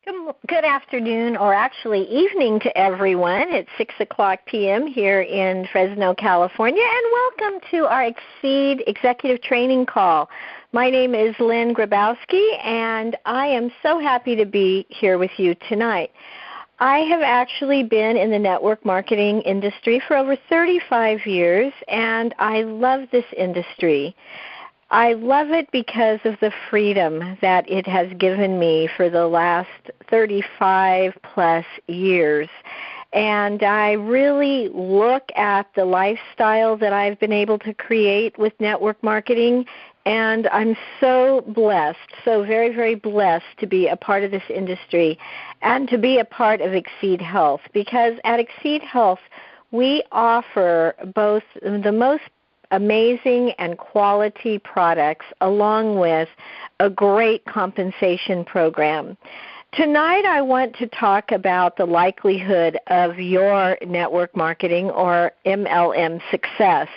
Good afternoon, or actually evening to everyone. It's 6 o'clock p.m. here in Fresno, California, and welcome to our Xseed Executive Training Call. My name is Lynn Grabowski, and I am so happy to be here with you tonight. I have actually been in the network marketing industry for over 35 years, and I love this industry. I love it because of the freedom that it has given me for the last 35 plus years. And I really look at the lifestyle that I've been able to create with network marketing, and I'm so blessed, so very, very blessed to be a part of this industry and to be a part of Xseed Health, because at Xseed Health we offer both the most amazing and quality products along with a great compensation program. Tonight I want to talk about the likelihood of your network marketing or MLM success.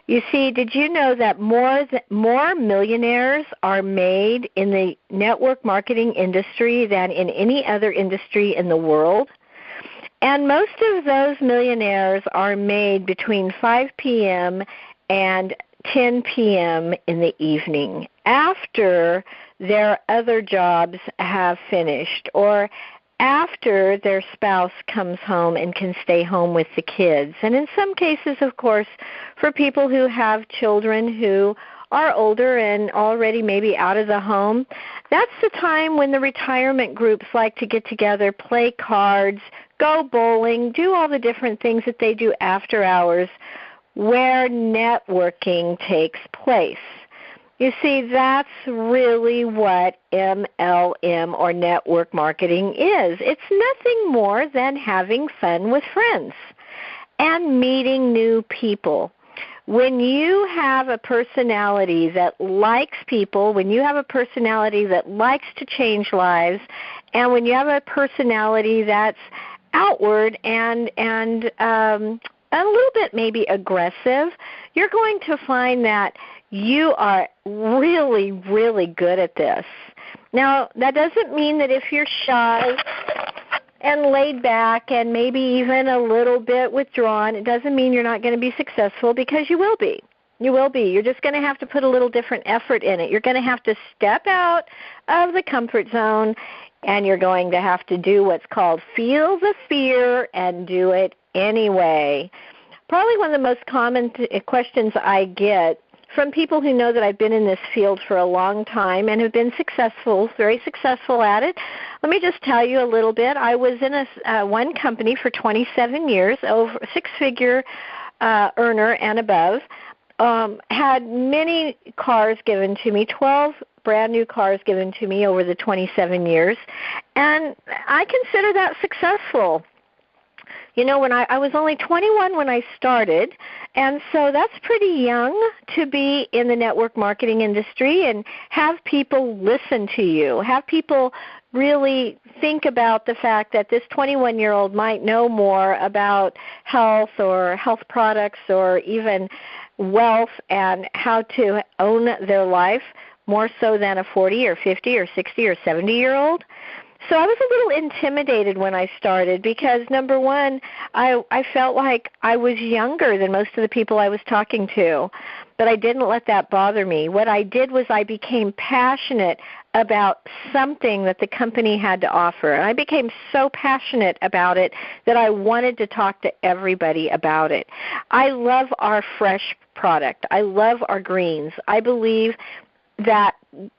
You see, did you know that more millionaires are made in the network marketing industry than in any other industry in the world? And most of those millionaires are made between 5 p.m. and 10 p.m. in the evening after their other jobs have finished or after their spouse comes home and can stay home with the kids. And in some cases, of course, for people who have children who are older and already maybe out of the home, that's the time when the retirement groups like to get together, play cards, go bowling, do all the different things that they do after hours, where networking takes place. You see, that's really what MLM or network marketing is. It's nothing more than having fun with friends and meeting new people. When you have a personality that likes people, when you have a personality that likes to change lives, and when you have a personality that's outward and a little bit maybe aggressive, you're going to find that you are really, really good at this. Now, that doesn't mean that if you're shy and laid back and maybe even a little bit withdrawn, it doesn't mean you're not going to be successful, because you will be. You will be. You're just going to have to put a little different effort in it. You're going to have to step out of the comfort zone, and you're going to have to do what's called feel the fear and do it anyway. Probably one of the most common questions I get from people who know that I've been in this field for a long time and have been successful, very successful at it. Let me just tell you a little bit. I was in one company for 27 years, over six-figure earner and above, had many cars given to me, 12 brand new cars given to me over the 27 years, and I consider that successful. You know, when I was only 21 when I started, and so that's pretty young to be in the network marketing industry and have people listen to you, have people really think about the fact that this 21-year-old might know more about health or health products or even wealth and how to own their life more so than a 40 or 50 or 60 or 70-year-old. So I was a little intimidated when I started because, number one, I felt like I was younger than most of the people I was talking to, but I didn't let that bother me. What I did was I became passionate about something that the company had to offer, and I became so passionate about it that I wanted to talk to everybody about it. I love our fresh product. I love our greens. I believe that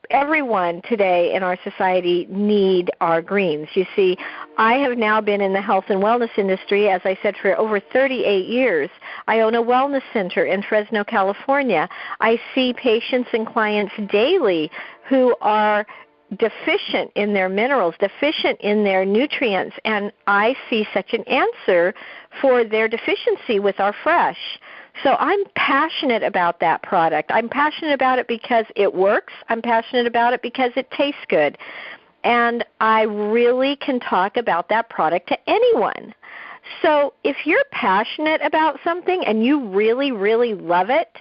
everyone today in our society need our greens. You see, I have now been in the health and wellness industry, as I said, for over 38 years. I own a wellness center in Fresno, California. I see patients and clients daily who are deficient in their minerals, deficient in their nutrients, and I see such an answer for their deficiency with our fresh. So I'm passionate about that product. I'm passionate about it because it works. I'm passionate about it because it tastes good. And I really can talk about that product to anyone. So if you're passionate about something and you really, really love it,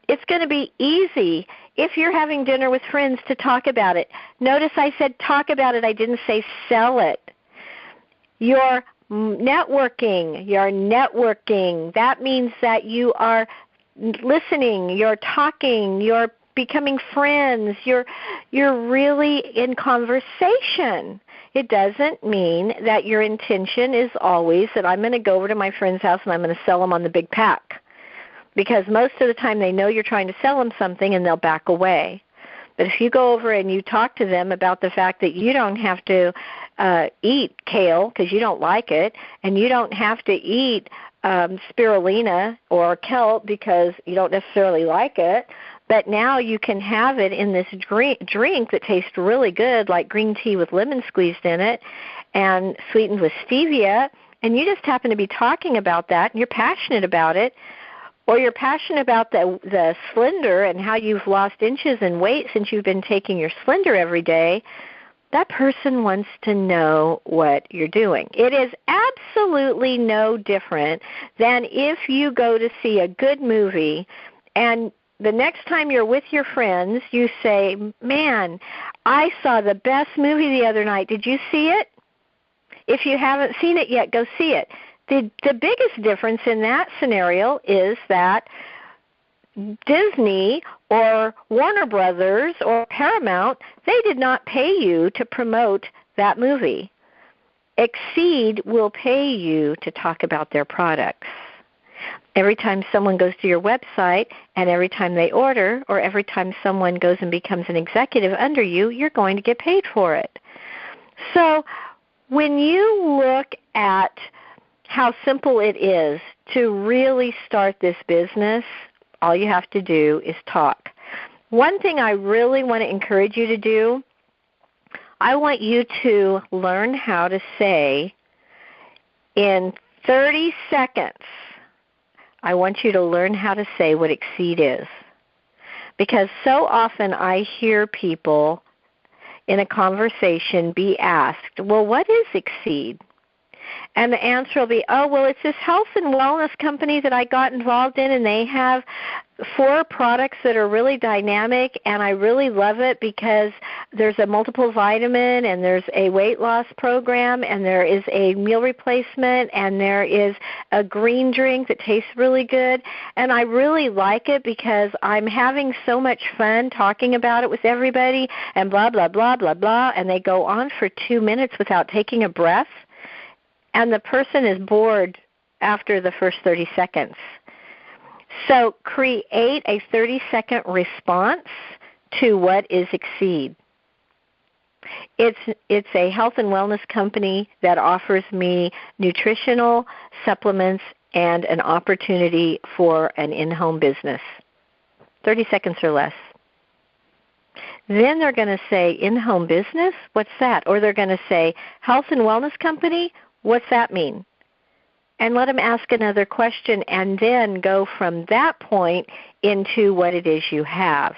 it's going to be easy if you're having dinner with friends, to talk about it. Notice I said talk about it. I didn't say sell it. You're networking. That means that you are listening, you're talking, you're becoming friends, you're really in conversation. It doesn't mean that your intention is always that I'm going to go over to my friend's house and I'm going to sell them on the big pack. Because most of the time they know you're trying to sell them something and they'll back away. But if you go over and you talk to them about the fact that you don't have to eat kale because you don't like it, and you don't have to eat spirulina or kelp because you don't necessarily like it, but now you can have it in this drink that tastes really good, like green tea with lemon squeezed in it and sweetened with stevia, and you just happen to be talking about that and you're passionate about it, or you're passionate about the Slender and how you've lost inches in weight since you've been taking your Slender every day, that person wants to know what you're doing. It is absolutely no different than if you go to see a good movie and the next time you're with your friends, you say, man, I saw the best movie the other night. Did you see it? If you haven't seen it yet, go see it. The biggest difference in that scenario is that Disney or Warner Brothers or Paramount, they did not pay you to promote that movie. Xseed will pay you to talk about their products. Every time someone goes to your website and every time they order or every time someone goes and becomes an executive under you, you're going to get paid for it. So when you look at how simple it is to really start this business, all you have to do is talk. One thing I really want to encourage you to do, I want you to learn how to say in 30 seconds, I want you to learn how to say what Xseed is. Because so often I hear people in a conversation be asked, well, what is Xseed? And the answer will be, oh, well, it's this health and wellness company that I got involved in, and they have 4 products that are really dynamic, and I really love it because there's a multiple vitamin, and there's a weight loss program, and there is a meal replacement, and there is a green drink that tastes really good, and I really like it because I'm having so much fun talking about it with everybody, and blah, blah, blah, blah, blah, and they go on for 2 minutes without taking a breath. And the person is bored after the first 30 seconds. So create a 30-second response to what is Xseed. It's a health and wellness company that offers me nutritional supplements and an opportunity for an in-home business. 30 seconds or less. Then they're going to say, in-home business? What's that? Or they're going to say, health and wellness company? What's that mean? And let them ask another question and then go from that point into what it is you have.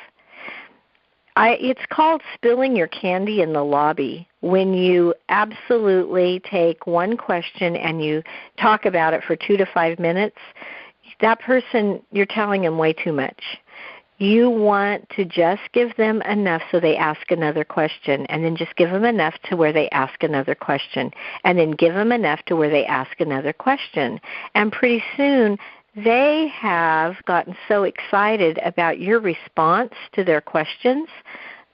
It's called spilling your candy in the lobby, when you absolutely take one question and you talk about it for 2 to 5 minutes. That person, you're telling them way too much. You want to just give them enough so they ask another question, and then just give them enough to where they ask another question, and then give them enough to where they ask another question. And pretty soon they have gotten so excited about your response to their questions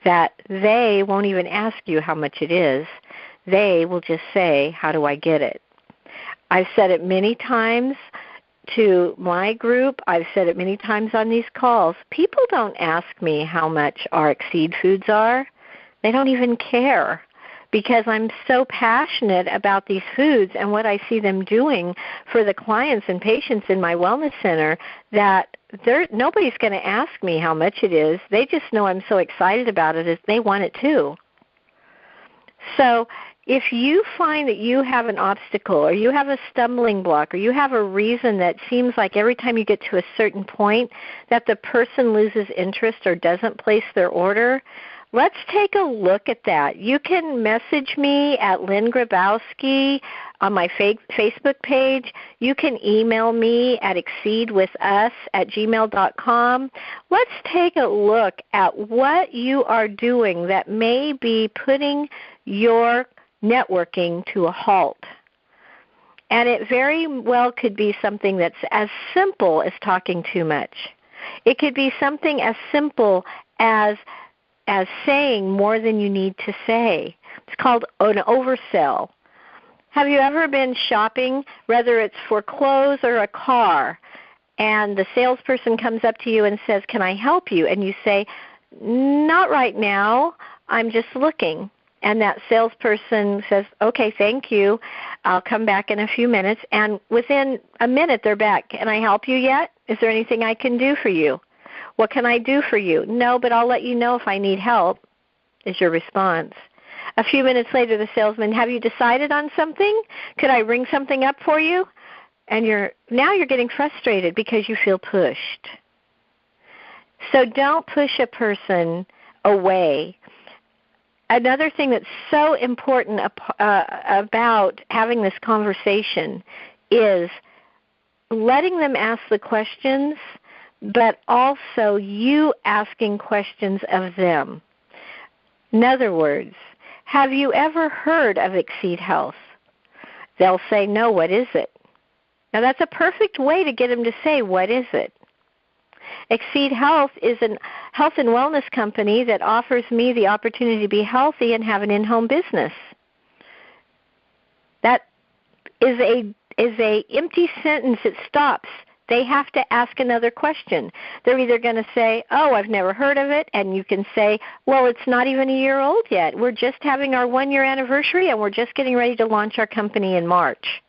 that they won't even ask you how much it is. They will just say, how do I get it? I've said it many times to my group. I've said it many times on these calls. People don't ask me how much our Xseed foods are. They don't even care, because I'm so passionate about these foods and what I see them doing for the clients and patients in my wellness center that nobody's going to ask me how much it is. They just know I'm so excited about it as they want it too. So if you find that you have an obstacle or you have a stumbling block or you have a reason that seems like every time you get to a certain point that the person loses interest or doesn't place their order, let's take a look at that. You can message me at Lynn Grabowski on my Facebook page. You can email me at xseedwithus@gmail.com. Let's take a look at what you are doing that may be putting your networking to a halt. And it very well could be something that's as simple as talking too much. It could be something as simple as saying more than you need to say. It's called an oversell. Have you ever been shopping, whether it's for clothes or a car, and the salesperson comes up to you and says, "Can I help you?" And you say, "Not right now, I'm just looking." And that salesperson says, "Okay, thank you. I'll come back in a few minutes." And within a minute, they're back. "Can I help you yet? Is there anything I can do for you?" "What can I do for you?" "No, but I'll let you know if I need help," is your response. A few minutes later, the salesman, "Have you decided on something? Could I ring something up for you?" And now you're getting frustrated because you feel pushed. So don't push a person away. Another thing that's so important about having this conversation is letting them ask the questions, but also you asking questions of them. In other words, have you ever heard of Xseed Health? They'll say, "No, what is it?" Now that's a perfect way to get them to say, "What is it?" Xseed Health is a health and wellness company that offers me the opportunity to be healthy and have an in-home business. That is a empty sentence. It stops. They have to ask another question. They're either going to say, "Oh, I've never heard of it," and you can say, "Well, it's not even a year old yet. We're just having our 1-year anniversary, and we're just getting ready to launch our company in March."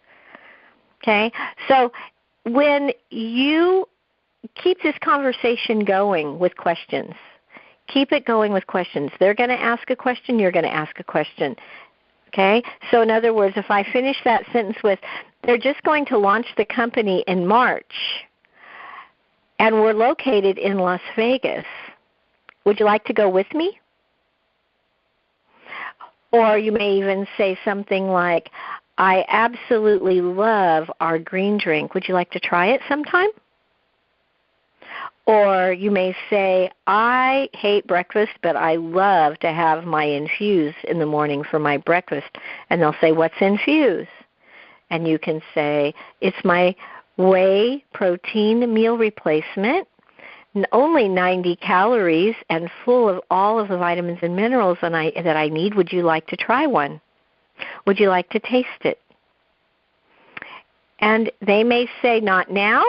Okay? So when you keep this conversation going with questions, keep it going with questions. They're going to ask a question, you're going to ask a question. Okay? So in other words, if I finish that sentence with, "They're just going to launch the company in March, and we're located in Las Vegas. Would you like to go with me?" Or you may even say something like, "I absolutely love our green drink. Would you like to try it sometime?" Or you may say, "I hate breakfast, but I love to have my Infuse in the morning for my breakfast." And they'll say, "What's Infuse?" And you can say, "It's my whey protein meal replacement, only 90 calories and full of all of the vitamins and minerals that I need. Would you like to try one? Would you like to taste it?" And they may say, "Not now."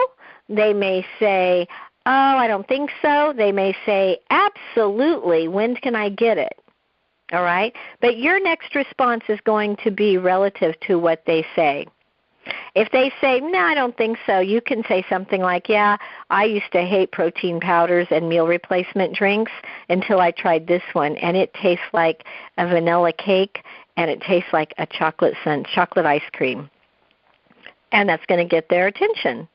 They may say, "Oh, I don't think so." They may say, "Absolutely. When can I get it?" All right? But your next response is going to be relative to what they say. If they say, "No, I don't think so," you can say something like, "Yeah, I used to hate protein powders and meal replacement drinks until I tried this one, and it tastes like a vanilla cake, and it tastes like a chocolate ice cream." And that's going to get their attention.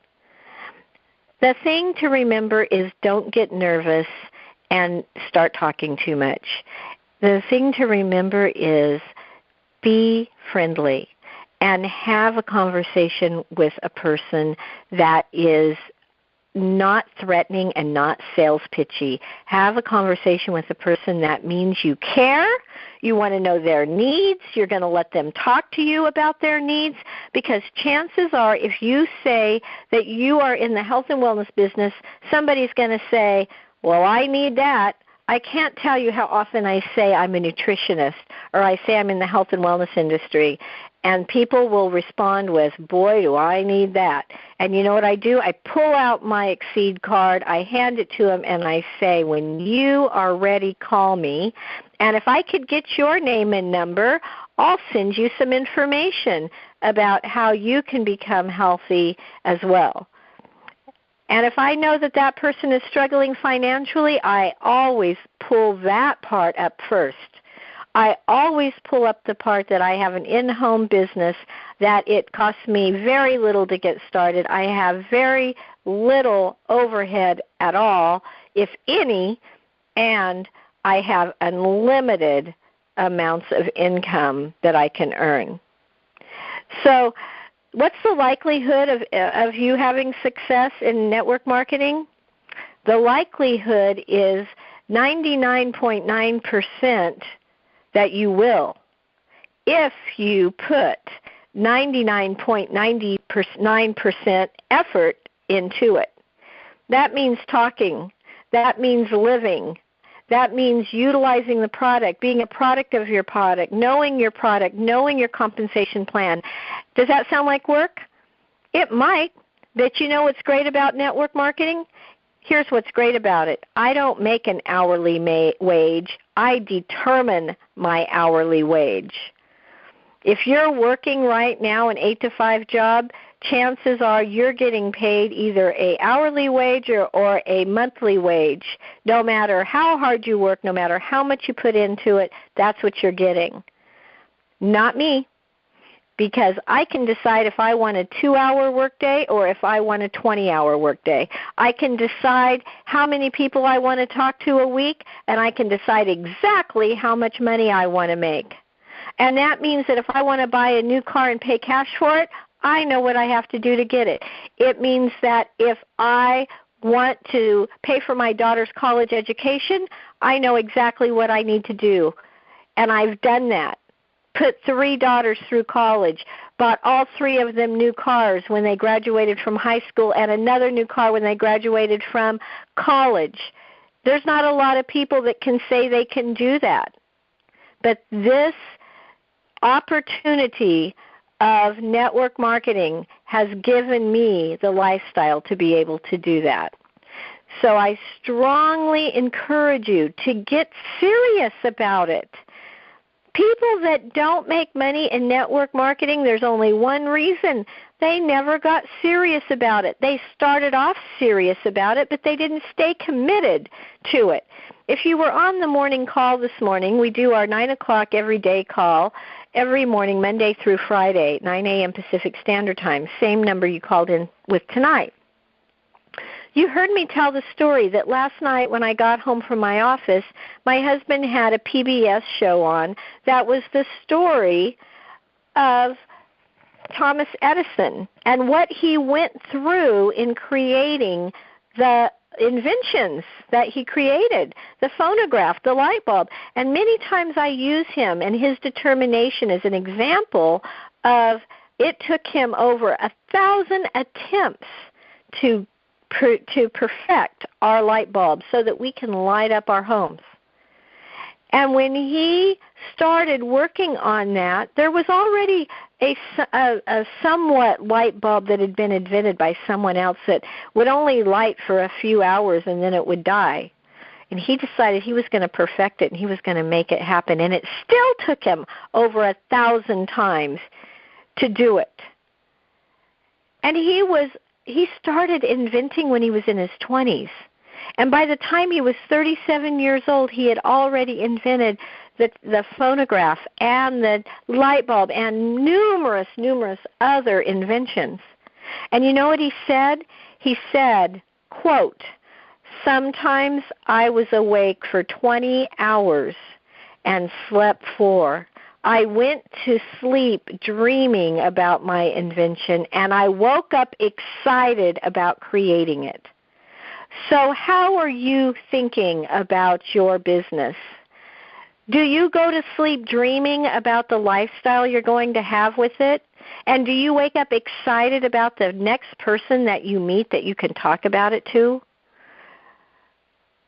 The thing to remember is don't get nervous and start talking too much. The thing to remember is be friendly and have a conversation with a person that is not threatening and not sales pitchy. Have a conversation with a person that means you care, you want to know their needs, you're going to let them talk to you about their needs, because chances are if you say that you are in the health and wellness business, somebody's going to say, "Well, I need that." I can't tell you how often I say I'm a nutritionist or I say I'm in the health and wellness industry, and people will respond with, "Boy, do I need that." And you know what I do? I pull out my Xseed card, I hand it to them, and I say, "When you are ready, call me. And if I could get your name and number, I'll send you some information about how you can become healthy as well." And if I know that that person is struggling financially, I always pull that part up first. I always pull up the part that I have an in-home business, that it costs me very little to get started. I have very little overhead at all, if any, and I have unlimited amounts of income that I can earn. So what's the likelihood of you having success in network marketing? The likelihood is 99.9% that you will, if you put 99.99% effort into it. That means talking. That means living. That means utilizing the product, being a product of your product, knowing your compensation plan. Does that sound like work? It might. But you know what's great about network marketing? Here's what's great about it. I don't make an hourly wage. I determine my hourly wage. If you're working right now an 8-to-5 job, chances are you're getting paid either an hourly wage or a monthly wage. No matter how hard you work, no matter how much you put into it, that's what you're getting. Not me, because I can decide if I want a 2-hour workday or if I want a 20-hour workday. I can decide how many people I want to talk to a week, and I can decide exactly how much money I want to make. And that means that if I want to buy a new car and pay cash for it, I know what I have to do to get it. It means that if I want to pay for my daughter's college education, I know exactly what I need to do. And I've done that. Put 3 daughters through college, bought all 3 of them new cars when they graduated from high school and another new car when they graduated from college. There's not a lot of people that can say they can do that. But this opportunity of network marketing has given me the lifestyle to be able to do that. So I strongly encourage you to get serious about it. People that don't make money in network marketing, there's only one reason. They never got serious about it. They started off serious about it, but they didn't stay committed to it. If you were on the morning call this morning, we do our 9 o'clock everyday call every morning, Monday through Friday, 9 a.m. Pacific Standard Time, same number you called in with tonight. You heard me tell the story that last night when I got home from my office, my husband had a PBS show on that was the story of Thomas Edison and what he went through in creating the inventions that he created, the phonograph, the light bulb. And many times I use him and his determination as an example of it took him over 1,000 attempts to perfect our light bulb so that we can light up our homes. And when he started working on that, there was already a somewhat light bulb that had been invented by someone else that would only light for a few hours and then it would die. And he decided he was going to perfect it and he was going to make it happen. And it still took him over 1,000 times to do it. And he started inventing when he was in his 20s. And by the time he was 37 years old, he had already invented the phonograph and the light bulb and numerous other inventions. And you know what he said? He said, quote, "Sometimes I was awake for 20 hours and slept 4. I went to sleep dreaming about my invention, and I woke up excited about creating it." So how are you thinking about your business? Do you go to sleep dreaming about the lifestyle you're going to have with it? And do you wake up excited about the next person that you meet that you can talk about it to?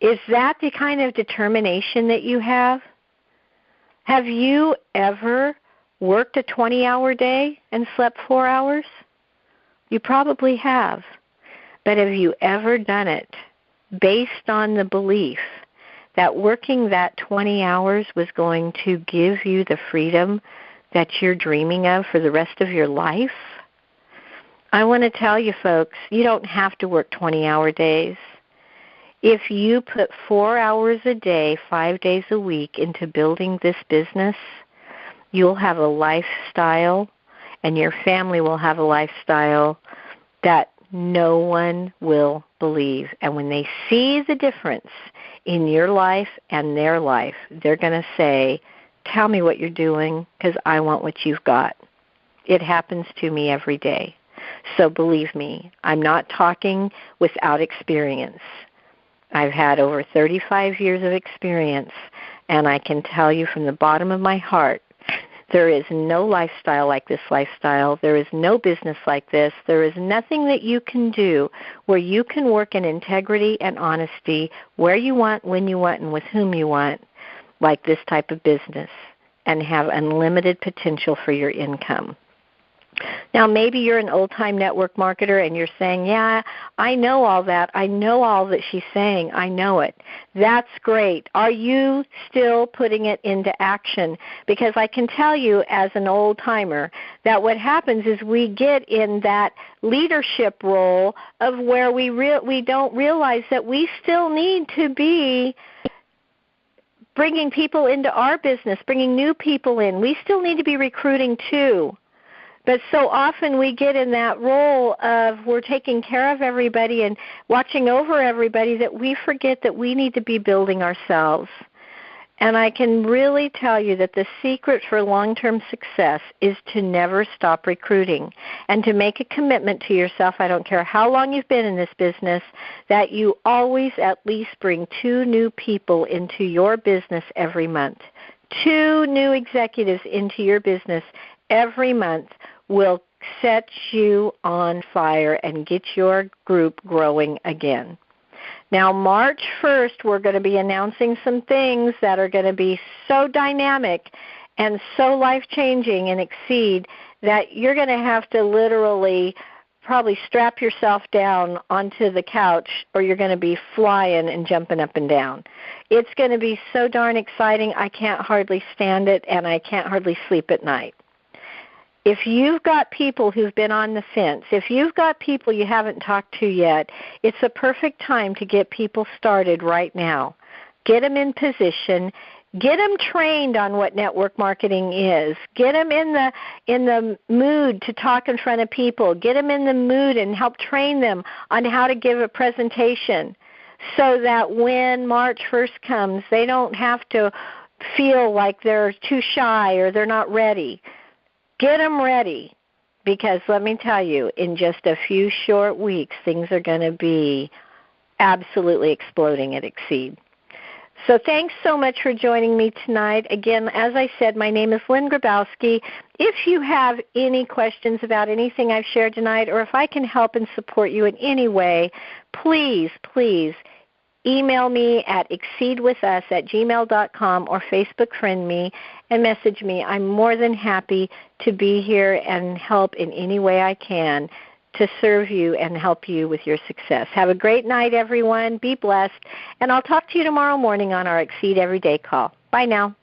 Is that the kind of determination that you have? Have you ever worked a 20-hour day and slept 4 hours? You probably have. But have you ever done it based on the belief that working that 20 hours was going to give you the freedom that you're dreaming of for the rest of your life? I want to tell you folks, you don't have to work 20-hour days. If you put 4 hours a day, 5 days a week into building this business, you'll have a lifestyle and your family will have a lifestyle that no one will believe. And when they see the difference in your life and their life, they're going to say, "Tell me what you're doing because I want what you've got." It happens to me every day. So believe me, I'm not talking without experience. I've had over 35 years of experience, and I can tell you from the bottom of my heart, there is no lifestyle like this lifestyle. There is no business like this. There is nothing that you can do where you can work in integrity and honesty where you want, when you want, and with whom you want, like this type of business, and have unlimited potential for your income. Now, maybe you're an old-time network marketer and you're saying, yeah, I know all that. I know all that she's saying. I know it. That's great. Are you still putting it into action? Because I can tell you as an old-timer that what happens is we get in that leadership role of where we don't realize that we still need to be bringing people into our business, bringing new people in. We still need to be recruiting too. But so often we get in that role of we're taking care of everybody and watching over everybody that we forget that we need to be building ourselves. And I can really tell you that the secret for long-term success is to never stop recruiting and to make a commitment to yourself, I don't care how long you've been in this business, that you always at least bring 2 new people into your business every month. 2 new executives into your business every month will set you on fire and get your group growing again. Now, March 1st, we're going to be announcing some things that are going to be so dynamic and so life-changing in Xseed that you're going to have to literally probably strap yourself down onto the couch or you're going to be flying and jumping up and down. It's going to be so darn exciting, I can't hardly stand it, and I can't hardly sleep at night. If you've got people who've been on the fence, if you've got people you haven't talked to yet, it's a perfect time to get people started right now. Get them in position. Get them trained on what network marketing is. Get them in the mood to talk in front of people. Get them in the mood and help train them on how to give a presentation so that when March 1st comes, they don't have to feel like they're too shy or they're not ready. Get them ready, because let me tell you, in just a few short weeks, things are going to be absolutely exploding at Xseed. So thanks so much for joining me tonight. Again, as I said, my name is Lynn Grabowski. If you have any questions about anything I've shared tonight, or if I can help and support you in any way, please email me at xseedwithus@gmail.com or Facebook friend me and message me. I'm more than happy to be here and help in any way I can to serve you and help you with your success. Have a great night, everyone. Be blessed. And I'll talk to you tomorrow morning on our Xseed Everyday call. Bye now.